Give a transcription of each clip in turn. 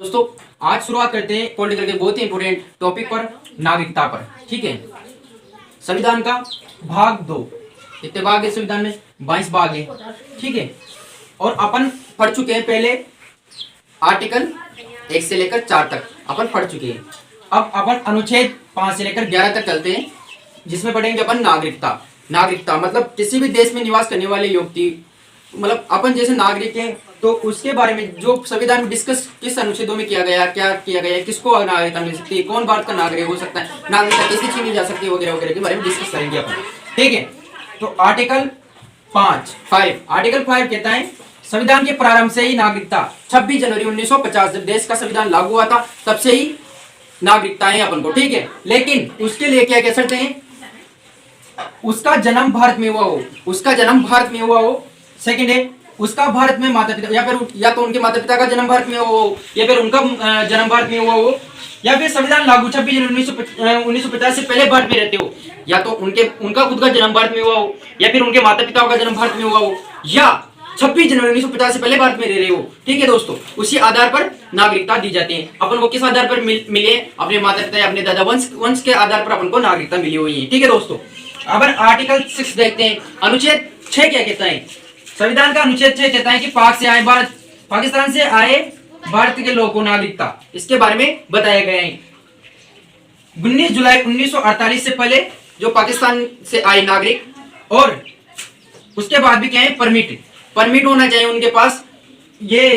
दोस्तों आज शुरुआत करते हैं पॉलिटिकल के बहुत ही इंपोर्टेंट टॉपिक पर, नागरिकता पर। ठीक है, संविधान का भाग 2। कितने भाग है संविधान में? 22 भाग है। ठीक है, और अपन पढ़ चुके हैं पहले आर्टिकल 1 से लेकर 4 तक अपन पढ़ चुके हैं। अब अपन अनुच्छेद 5 से लेकर 11 तक चलते हैं, जिसमें पढ़ेंगे अपन नागरिकता। नागरिकता मतलब किसी भी देश में निवास करने वाले व्यक्ति, मतलब अपन जैसे नागरिक हैं, तो उसके बारे में जो संविधान में डिस्कस किस अनुच्छेदों में किया गया, क्या किया गया, किसको नागरिकता मिल सकती है, कौन भारत का नागरिक हो सकता है, नागरिकता कैसे छीनी जा सकती है, वगैरह वगैरह के बारे में डिस्कस करेंगे अपन। ठीक है, तो आर्टिकल 5 आर्टिकल 5 कहता है संविधान के प्रारंभ से ही नागरिकता। 26 जनवरी 1950 जब देश का संविधान लागू हुआ था, तब से ही नागरिकताएं अपन को। ठीक है, लेकिन उसके लिए क्या कह सकते हैं? उसका जन्म भारत में हुआ हो, उसका जन्म भारत में हुआ हो। सेकंड है उसका भारत में माता पिता, या तो उनके माता पिता का जन्म भारत में हो, या फिर उनका जन्म भारत में हुआ हो, या फिर संविधान लागू 26 जनवरी 1950 से पहले भारत में रहते हो, या तो उनका खुद का जन्म भारत में हुआ हो, या फिर उनके माता पिता का जन्म भारत में हुआ हो, या 26 जनवरी 1950 से पहले भारत में रह रहे हो। ठीक है दोस्तों, उसी आधार पर नागरिकता दी जाती है। अपन को किस आधार पर मिले? अपने माता पिता या अपने दादा वंश के आधार पर अपन को नागरिकता मिली हुई है। ठीक है दोस्तों, अब आर्टिकल 6 देखते हैं। अनुच्छेद 6 क्या कहता है? संविधान का अनुच्छेद 6 कहता है कि पाकिस्तान से आए भारत के लोगों को नागरिकता, इसके बारे में बताया गया है। 19 जुलाई 1948 से पहले जो पाकिस्तान से आए नागरिक, और उसके बाद भी क्या है? परमिट होना चाहिए उनके पास। ये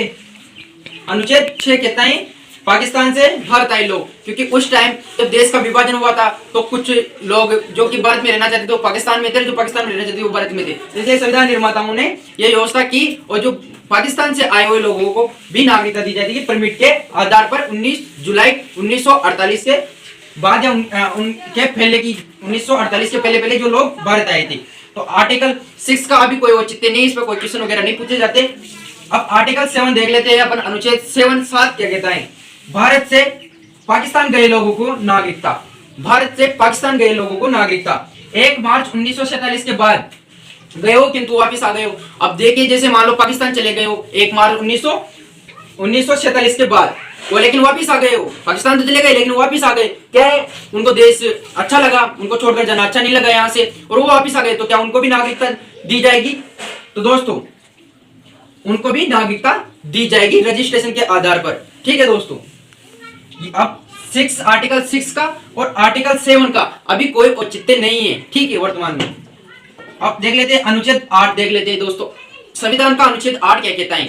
अनुच्छेद 6 कहता है पाकिस्तान से भारत आए लोग, क्योंकि उस टाइम जब देश का विभाजन हुआ था तो कुछ लोग जो कि भारत में रहना चाहते थे वो पाकिस्तान में थे, जो पाकिस्तान में रहना चाहते थे वो भारत में थे। इसलिए संविधान निर्माताओं ने ये व्यवस्था की, और जो पाकिस्तान से आए हुए लोगों को भी नागरिकता दी जाती है परमिट के आधार पर। 19 जुलाई 1948 के बाद या उनके पहले की 1948 के पहले जो लोग भारत आए थे। तो आर्टिकल 6 का अभी कोई औचित्य नहीं, इस पर कोई क्वेश्चन वगैरह नहीं पूछे जाते। अब आर्टिकल 7 देख लेते हैं अपन। अनुच्छेद 7 क्या कहता है? भारत से पाकिस्तान गए लोगों को नागरिकता। भारत से पाकिस्तान गए लोगों को नागरिकता 1 मार्च 1947 के बाद गए हो, किंतु वापस आ गए हो। अब देखिए, जैसे मान लो पाकिस्तान चले गए हो 1 मार्च 1947 के बाद, वो लेकिन वापस आ गए हो। पाकिस्तान तो चले गए लेकिन वापस आ गए। क्या है? उनको देश अच्छा लगा, उनको छोड़कर जाना अच्छा नहीं लगा यहाँ से, और वो वापस आ गए। तो क्या उनको भी नागरिकता दी जाएगी? तो दोस्तों उनको भी नागरिकता दी जाएगी रजिस्ट्रेशन के आधार पर। ठीक है दोस्तों, अब आर्टिकल 6 का और आर्टिकल 7 का अभी कोई औचित्य नहीं है। ठीक है, वर्तमान में। अब देख लेते हैं अनुच्छेद 8 देख लेते हैं दोस्तों। संविधान का अनुच्छेद 8 क्या कहता है?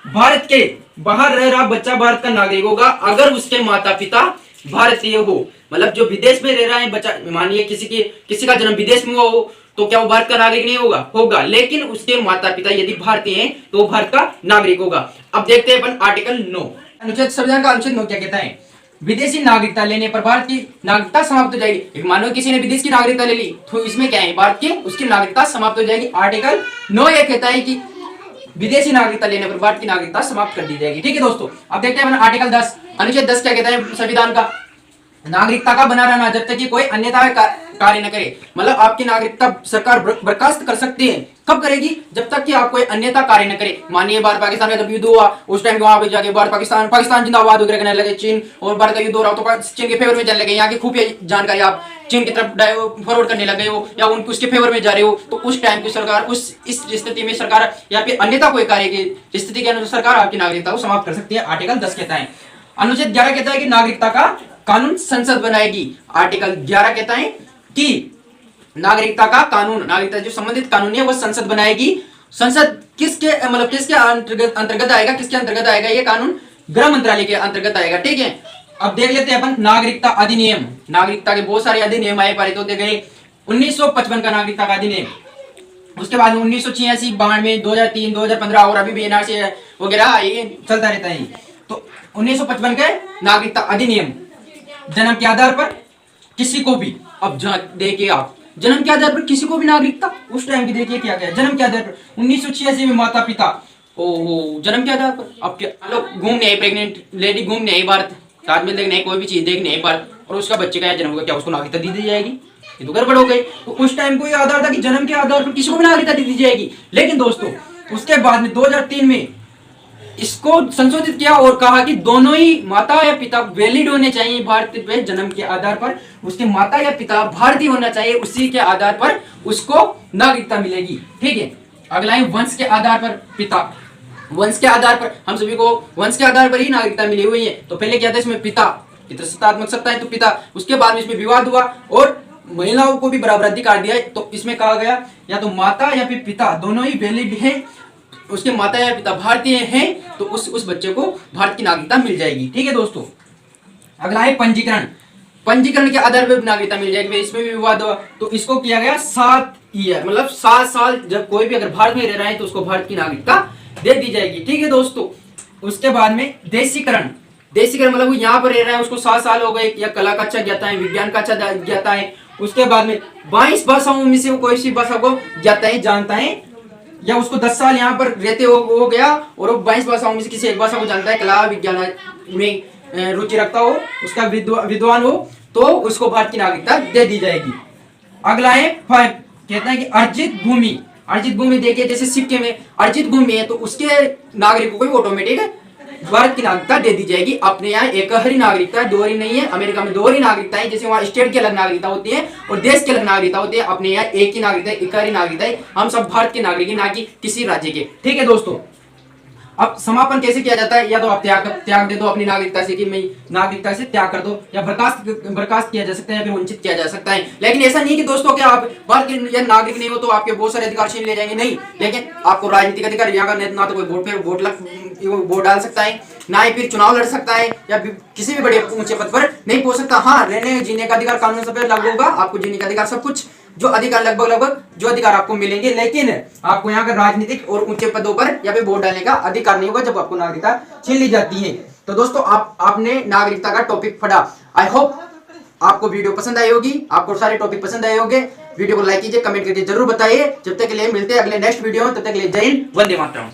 भारत के बाहर रह रहा बच्चा भारत का नागरिक होगा अगर उसके माता पिता भारतीय हो। मतलब जो विदेश में रह रहा है बच्चा, मानिए किसी का जन्म विदेश में हुआ हो, तो क्या वो भारत का नागरिक नहीं होगा, लेकिन उसके माता पिता यदि भारतीय हैं तो वो भारत का नागरिक होगा। अब देखते हैं अपन आर्टिकल 9। संविधान का अनुच्छेद 9 क्या कहता है? विदेशी नागरिकता लेने पर भारत की नागरिकता समाप्त हो जाएगी। मानो किसी ने विदेश की नागरिकता ले ली तो इसमें क्या है? भारत की उसकी नागरिकता समाप्त हो जाएगी। आर्टिकल 9 यह कहता है कि विदेशी नागरिकता लेने पर भारत की नागरिकता समाप्त कर दी जाएगी। ठीक है दोस्तों, अब देखते हैं आर्टिकल 10। अनुच्छेद 10 क्या कहता है संविधान का? नागरिकता का बना रहना जब तक कि कोई अन्यथा कार्य न करे। मतलब आपकी नागरिकता सरकार बर्खास्त कर सकती है। कब करेगी? जब तक कि आप कोई अन्यथा कार्य न करे। मानिए भारत पाकिस्तान का जब युद्ध हुआ उस टाइम वहां पे जाके भारत पाकिस्तान जिंदाबाद वगैरह करने लगे, चीन और भारत का युद्ध हो रहा हो तो चीन के फेवर में जाने लगे। यहाँ की खुफिया जानकारी आप चीन की तरफ फॉरवर्ड करने लगे हो, या उसके फेवर में जा रहे हो, तो उस टाइम की सरकार इस स्थिति में सरकार या फिर अन्यथा कोई कार्य की स्थिति के अनुसार सरकार आपकी नागरिकता को समाप्त कर सकती है। आर्टिकल 10 कहता है। अनुच्छेद 11 कहता है कि नागरिकता का कानून संसद बनाएगी। आर्टिकल 11 कहता है कि नागरिकता का कानून, नागरिकता जो संबंधित कानून है वह संसद बनाएगी। संसद किसके अंतर्गत आएगा? किसके अंतर्गत आएगा ये कानून? गृह मंत्रालय के अंतर्गत आएगा। ठीक है, अब देख लेते हैं अपन नागरिकता अधिनियम। नागरिकता के बहुत सारे अधिनियम आए, पारित होते गए। 1955 का नागरिकता का अधिनियम, उसके बाद 1986, 92, 2003, 2015 और अभी भी एनआरसी वगैरह ये चलता रहता है। तो 1955 के नागरिकता अधिनियम जन्म के आधार पर किसी को भी, अब देखिए आप, जन्म के आधार पर किसी को भी नागरिकता, उस टाइम की देखिए क्या क्या जन्म के आधार पर 1986 में माता पिता, ओहो जन्म के आधार पर। अब क्या लोग घूमने आई, प्रेग्नेंट लेडी घूमने आई भारत, ताजमहल देखने आई, कोई भी चीज देखने आई भारत, और उसका बच्चे का जन्म होगा, क्या उसको नागरिकता दी जाएगी? ये तो गड़बड़ हो गई। तो उस टाइम को ये आधार था कि जन्म के आधार पर किसी को भी नागरिकता दी जाएगी। लेकिन दोस्तों उसके बाद में 2003 में इसको संशोधित किया और कहा कि दोनों ही माता या पिता वैलिड होने चाहिए भारतीय पे जन्म के आधार पर, उसके माता या पिता भारतीय होना चाहिए, उसी के आधार पर उसको नागरिकता मिलेगी। ठीक है, अगला है वंश के आधार पर पिता। वंश के आधार पर हम सभी को वंश के आधार पर ही नागरिकता मिली हुई है। तो पहले क्या था इसमें पिता, पितृसत्तात्मक सत्ता है तो पिता, उसके बाद में इसमें विवाद हुआ और महिलाओं को भी बराबर अधिकार दिया है। तो इसमें कहा गया या तो माता या फिर पिता दोनों ही वैलिड है, उसके माता या पिता भारतीय हैं तो उस बच्चे को भारत की नागरिकता मिल जाएगी। ठीक है दोस्तों, अगला है पंजीकरण। पंजीकरण के आधार पर नागरिकता मिल जाएगी, इसमें भी विवाद हुआ तो इसको किया गया 7 ईयर, मतलब 7 साल जब कोई भी अगर भारत में रह रहा है तो उसको भारत की नागरिकता दे दी जाएगी। ठीक है दोस्तों, उसके बाद में देशीकरण। देशीकरण मतलब वो यहाँ पर रह रहा है, उसको 7 साल हो गए, या कला का अच्छा ज्ञाता है, विज्ञान का अच्छा ज्ञाता है, उसके बाद में 22 भाषाओं में से वो कोई सी भाषा को ज्ञाता है, जानता है, या उसको 10 साल यहाँ पर रहते हो गया और वो 22 भाषाओं में से किसी एक भाषा को जानता है, कला विज्ञान में रुचि रखता हो, उसका विद्वान हो, तो उसको भारत की नागरिकता दे दी जाएगी। अगला है 5, कहता है कि अर्जित भूमि। अर्जित भूमि देखिए जैसे सिक्के में अर्जित भूमि है तो उसके नागरिकों को ऑटोमेटिक भारत की नागरिकता दे दी जाएगी। अपने यहाँ एक ही नागरिकता है, दोहरी नहीं है। अमेरिका में दोहरी नागरिकता है, जैसे वहाँ स्टेट की अलग नागरिकता होती है और देश की अलग नागरिकता होती है। अपने यहाँ एक ही नागरिकता है, एक ही नागरिकता है। हम सब भारत के नागरिक हैं, ना कि किसी राज्य के। ठीक है दोस्तों, अब समापन कैसे किया जाता है? या तो आप त्याग दे दो अपनी नागरिकता से कि मैं नागरिकता से त्याग कर दो, या बर्खास्त किया जा सकता है, या फिर वंचित किया जा सकता है। लेकिन ऐसा नहीं कि दोस्तों कि आप भारत के नागरिक नहीं हो तो आपके बहुत सारे अधिकार छीन ले जाएंगे, नहीं। लेकिन आपको राजनीतिक अधिकार यहाँ का ना तो कोई वोट डाल सकता है, ना ही फिर चुनाव लड़ सकता है, या किसी भी बड़े ऊंचे पद पर नहीं पहुंच सकता। हाँ, रहने जीने का अधिकार कानून से लागू होगा, आपको जीने का अधिकार, सब कुछ जो अधिकार लगभग जो अधिकार आपको मिलेंगे, लेकिन आपको यहाँ का राजनीतिक और ऊंचे पदों पर या फिर वोट डालने का अधिकार नहीं होगा जब आपको नागरिकता छीन ली जाती है। तो दोस्तों आपने नागरिकता का टॉपिक पढ़ा। आई होप आपको वीडियो पसंद आई होगी, आपको सारे टॉपिक पसंद आए होंगे। वीडियो को लाइक कीजिए, कमेंट करके जरूर बताइए। जब तक के लिए मिलते हैं अगले नेक्स्ट वीडियो में, तब तक के लिए जय हिंद, वंदे मातरम।